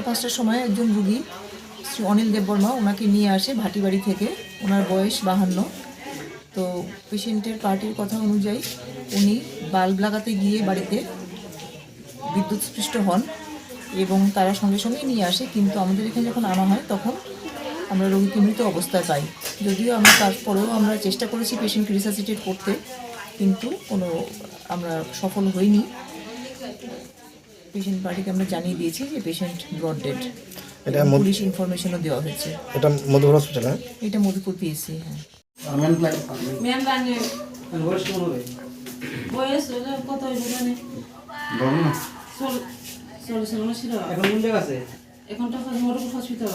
5:30টার সময় একজন রুগী শ্রী অনিল দেববর্মা ওনাকে নিয়ে আসে ভাটিবাড়ি থেকে। ওনার বয়স 52। তো পেশেন্টের পার্টির কথা অনুযায়ী উনি বাল্ব লাগাতে গিয়ে বাড়িতে বিদ্যুৎস্পৃষ্ট হন এবং তারা সঙ্গে সঙ্গেই নিয়ে আসে। কিন্তু আমাদের এখানে যখন আনা হয় তখন আমরা রোগীকে মৃত অবস্থায় পাই। যদিও আমরা তারপরেও আমরা চেষ্টা করেছি পেশেন্টকে রিসাসিটেট করতে, কিন্তু আমরা সফল হইনি। পেশেন্ট পার্টিকে আমরা জানিয়ে দিয়েছি যে পেশেন্ট ব্রড ডেড। এটা পুলিশ ইনফরমেশনও দেওয়া হয়েছে। এটা মধুপুর হসপিটাল? হ্যাঁ, এটা মধুপুর পিএসসি। হ্যাঁ, বয়স কত জানি এখন কোন জায়গা আছে? এখন তো মধুপুর হসপিটাল।